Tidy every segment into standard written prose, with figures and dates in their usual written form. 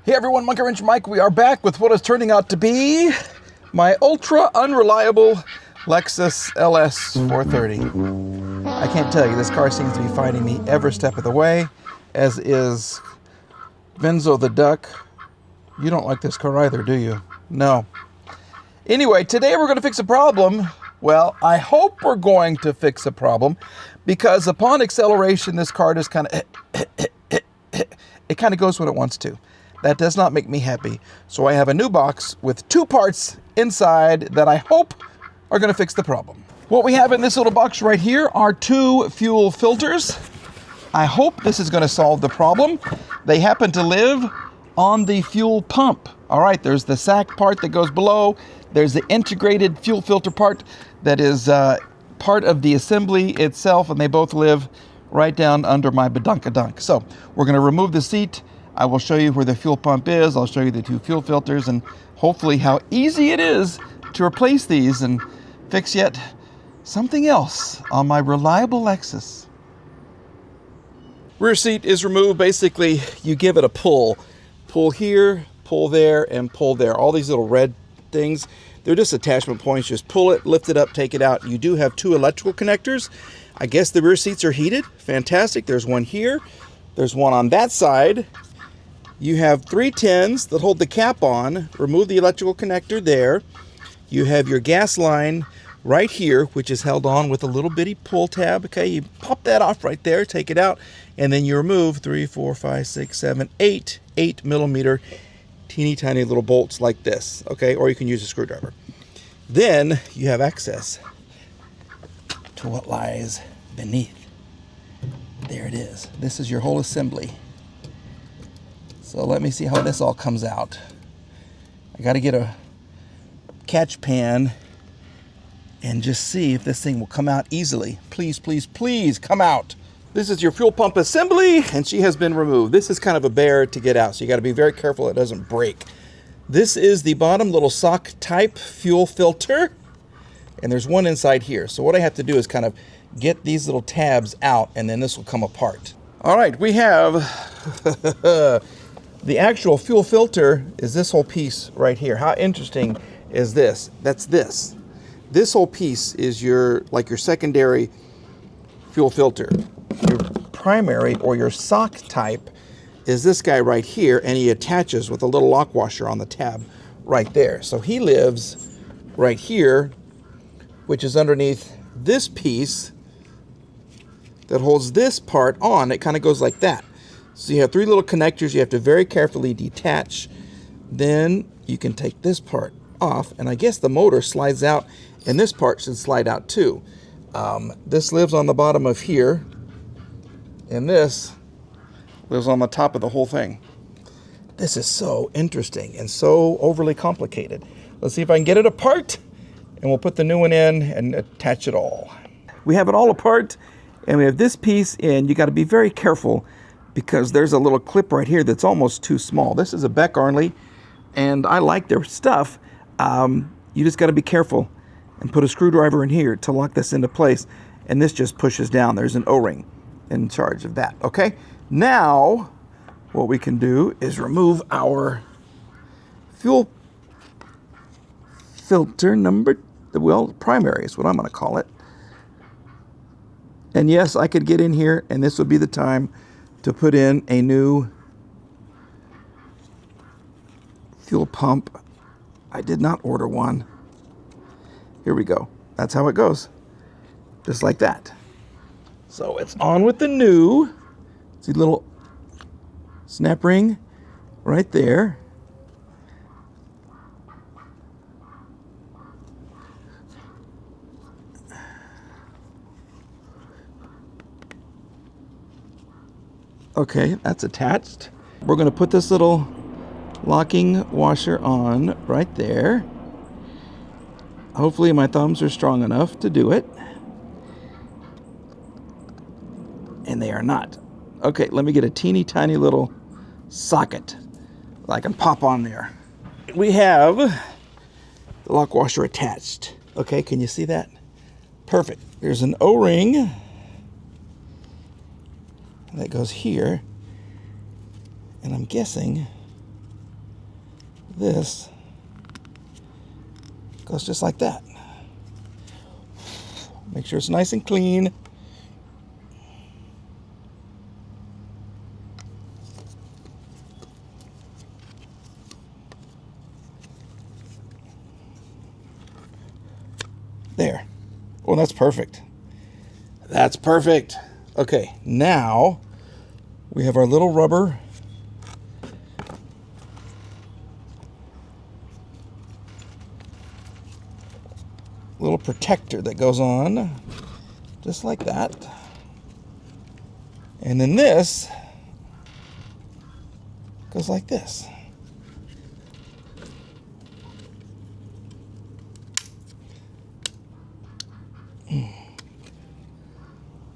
Hey everyone, Monkey Wrench Mike. We are back with what is turning out to be my ultra-unreliable Lexus LS430. I can't tell you, this car seems to be finding me every step of the way, as is Benzo the Duck. You don't like this car either, do you? No. Anyway, today we're going to fix a problem. Well, I hope we're going to fix a problem, because upon acceleration, this car just kind of, it kind of goes when it wants to. That does not make me happy. So I have a new box with two parts inside that I hope are going to fix the problem. What we have in this little box right here are two fuel filters. I hope this is going to solve the problem. They happen to live on the fuel pump. All right, there's the sack part that goes below. There's the integrated fuel filter part that is part of the assembly itself, and they both live right down under my badunkadunk. So we're going to remove the seat. I will show you where the fuel pump is. I'll show you the two fuel filters and hopefully how easy it is to replace these and fix yet something else on my reliable Lexus. Rear seat is removed. Basically, you give it a pull. Pull here, pull there, and pull there. All these little red things, they're just attachment points. Just pull it, lift it up, take it out. You do have two electrical connectors. I guess the rear seats are heated. Fantastic. There's one here. There's one on that side. You have 3 tins that hold the cap on. Remove the electrical connector there. You have your gas line right here, which is held on with a little bitty pull tab. Okay, you pop that off right there, take it out, and then you remove 3, 4, 5, 6, 7, 8 8mm teeny tiny little bolts like this. Okay, or you can use a screwdriver. Then you have access to what lies beneath. There it is. This is your whole assembly. So let me see how this all comes out. I got to get a catch pan and just see if this thing will come out easily. Please, please, please come out. This is your fuel pump assembly, and she has been removed. This is kind of a bear to get out, so you got to be very careful it doesn't break. This is the bottom little sock type fuel filter, and there's one inside here. So what I have to do is kind of get these little tabs out, and then this will come apart. All right, we have the actual fuel filter is this whole piece right here. How interesting is this? That's this. This whole piece is your secondary fuel filter. Your primary or your sock type is this guy right here, and he attaches with a little lock washer on the tab right there. So he lives right here, which is underneath this piece that holds this part on. It kind of goes like that. So you have 3 little connectors you have to very carefully detach. Then you can take this part off, and I guess the motor slides out, and this part should slide out too. This lives on the bottom of here, and this lives on the top of the whole thing. This is so interesting and so overly complicated. Let's see if I can get it apart, and we'll put the new one in and attach it all. We have it all apart, and we have this piece in. You got to be very careful, because there's a little clip right here that's almost too small. This is a Beck Arnley, and I like their stuff. You just got to be careful and put a screwdriver in here to lock this into place, and this just pushes down. There's an O-ring in charge of that, okay? Now, what we can do is remove our fuel filter primary is what I'm gonna call it. And yes, I could get in here, and this would be the time to put in a new fuel pump. I did not order one. Here we go. That's how it goes. Just like that. So it's on with the new. See the little snap ring right there. Okay, that's attached. We're going to put this little locking washer on right there. Hopefully my thumbs are strong enough to do it. And they are not. Okay, let me get a teeny tiny little socket that I can pop on there. We have the lock washer attached. Okay, can you see that? Perfect. There's an O-ring that goes here, and I'm guessing this goes just like that. Make sure it's nice and clean. There. Oh, that's perfect. That's perfect. Okay, now we have our little rubber little protector that goes on just like that. And then this goes like this.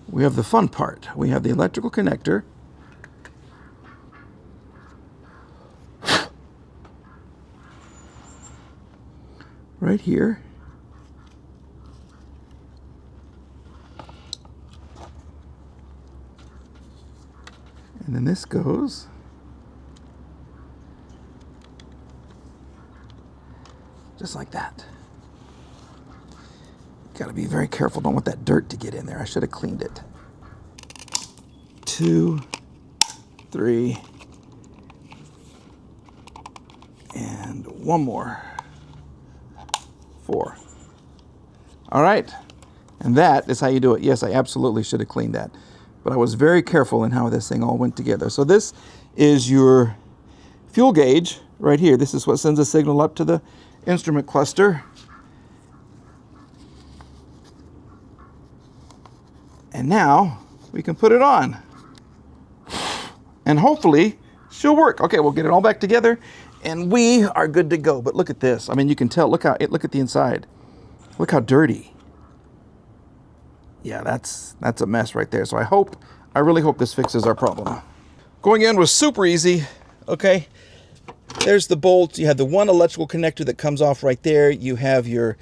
We have the fun part. We have the electrical connector. Right here. And then this goes just like that. Got to be very careful. Don't want that dirt to get in there. I should have cleaned it. 2, 3, and one more. 4. All right. And that is how you do it. Yes, I absolutely should have cleaned that. But I was very careful in how this thing all went together. So this is your fuel gauge right here. This is what sends a signal up to the instrument cluster. And now we can put it on. And hopefully she'll work. Okay, we'll get it all back together and we are good to go. But look at this. I mean, you can tell, look at the inside. Look how dirty. Yeah, that's a mess right there. So I really hope this fixes our problem. Going in was super easy. Okay, there's the bolts. You have the one electrical connector that comes off right there. You have your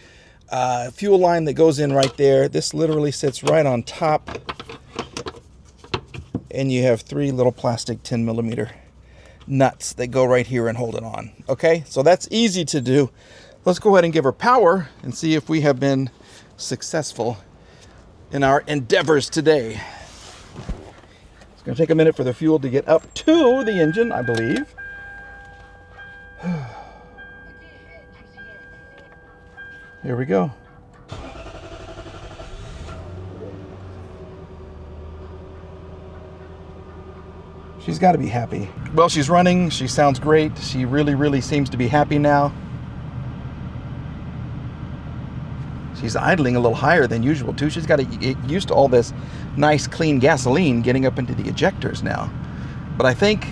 fuel line that goes in right there. This literally sits right on top. And you have 3 little plastic 10mm nuts that go right here and hold it on. Okay, so that's easy to do. Let's go ahead and give her power and see if we have been successful in our endeavors today. It's going to take a minute for the fuel to get up to the engine, I believe. Here we go. She's got to be happy. Well, she's running. She sounds great. She really, really seems to be happy now. She's idling a little higher than usual, too. She's got to get used to all this nice, clean gasoline getting up into the ejectors now. But I think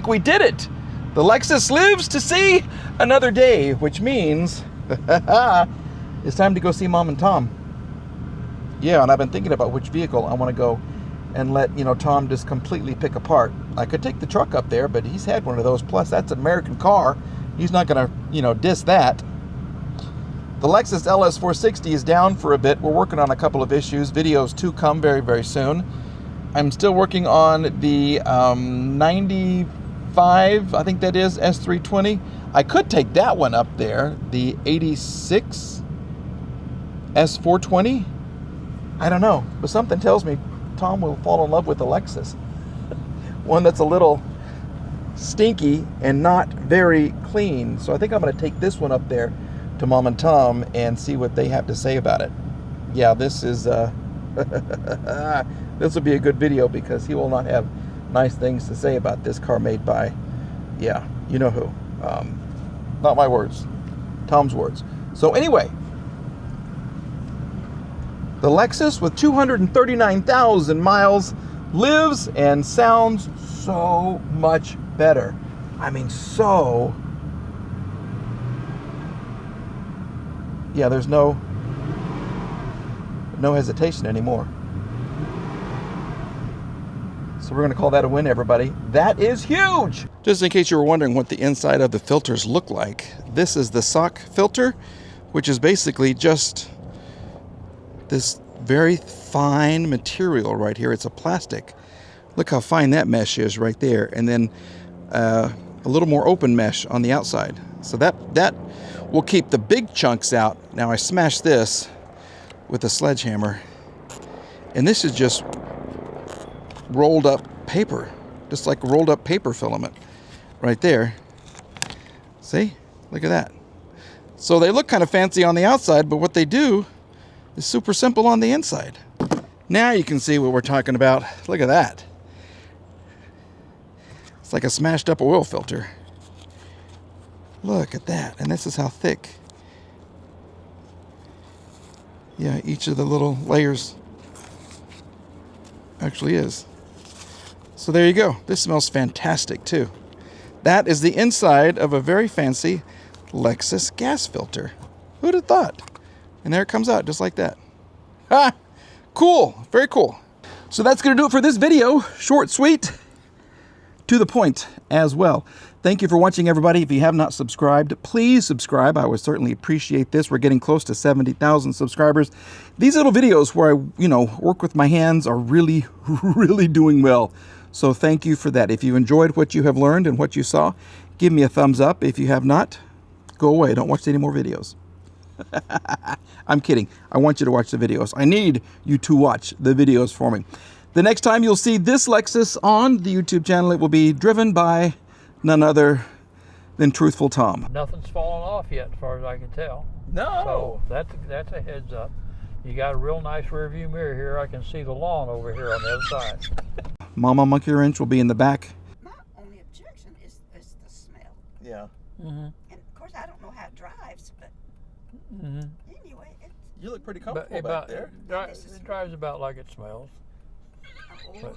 we did it. The Lexus lives to see another day, which means it's time to go see Mom and Tom. Yeah, and I've been thinking about which vehicle I want to go and let, Tom just completely pick apart. I could take the truck up there, but he's had one of those. Plus, that's an American car. He's not going to, diss that. The Lexus LS430 is down for a bit. We're working on a couple of issues. Videos to come very, very soon. I'm still working on the 95, I think that is, S320. I could take that one up there, the 86 S420. I don't know, but something tells me Tom will fall in love with the Lexus. One that's a little stinky and not very clean. So I think I'm going to take this one up there to Mom and Tom and see what they have to say about it. Yeah, this is this will be a good video because he will not have nice things to say about this car made by, yeah, you know who. Not my words, Tom's words. So anyway, the Lexus with 239,000 miles lives and sounds so much better. I mean, so... Yeah, there's no hesitation anymore. So we're going to call that a win, everybody. That is huge! Just in case you were wondering what the inside of the filters look like, this is the sock filter, which is basically just this very fine material right here. It's a plastic. Look how fine that mesh is right there. And then a a little more open mesh on the outside. So that will keep the big chunks out. Now I smashed this with a sledgehammer, and this is just rolled up paper, just like rolled up paper filament right there. See, look at that. So they look kind of fancy on the outside, but what they do is super simple on the inside. Now you can see what we're talking about. Look at that. It's like a smashed up oil filter. Look at that. And this is how thick, yeah, each of the little layers actually is. So there you go. This smells fantastic too. That is the inside of a very fancy Lexus gas filter. Who'd have thought? And there it comes out just like that. Ah, cool. Very cool. So that's going to do it for this video. Short, sweet, to the point as well. Thank you for watching, everybody. If you have not subscribed, please subscribe. I would certainly appreciate this. We're getting close to 70,000 subscribers. These little videos where I, work with my hands are really, really doing well. So thank you for that. If you enjoyed what you have learned and what you saw, give me a thumbs up. If you have not, go away. Don't watch any more videos. I'm kidding. I want you to watch the videos. I need you to watch the videos for me. The next time you'll see this Lexus on the YouTube channel, it will be driven by none other than Truthful Tom. Nothing's fallen off yet, as far as I can tell. No. So that's a heads up. You got a real nice rear view mirror here. I can see the lawn over here on the other side. Mama Monkey Wrench will be in the back. My only objection is the smell. Yeah. And of course, I don't know how it drives, but anyway, You look pretty comfortable back there. It drives about like it smells. oh, But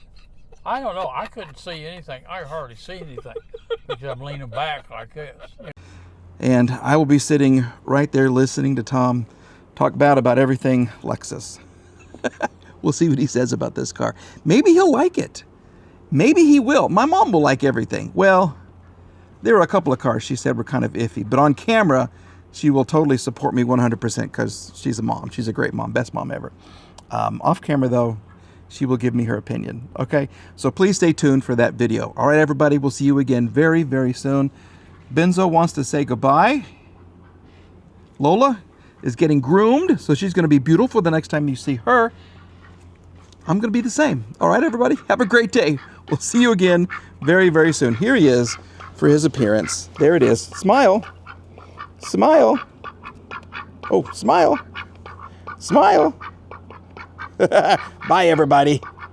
I don't know. I couldn't see anything. I hardly see anything because I'm leaning back like this. And I will be sitting right there listening to Tom talk bad about everything Lexus. We'll see what he says about this car. Maybe he'll like it. Maybe he will. My mom will like everything. Well, there were a couple of cars she said were kind of iffy, but on camera, she will totally support me 100% because she's a mom. She's a great mom, best mom ever. Off camera, though, she will give me her opinion. Okay, so please stay tuned for that video. All right, everybody, we'll see you again very, very soon. Benzo wants to say goodbye. Lola is getting groomed, so she's going to be beautiful the next time you see her. I'm going to be the same. All right, everybody, have a great day. We'll see you again very, very soon. Here he is for his appearance. There it is. Smile. Smile. Oh, smile. Smile. Bye, everybody.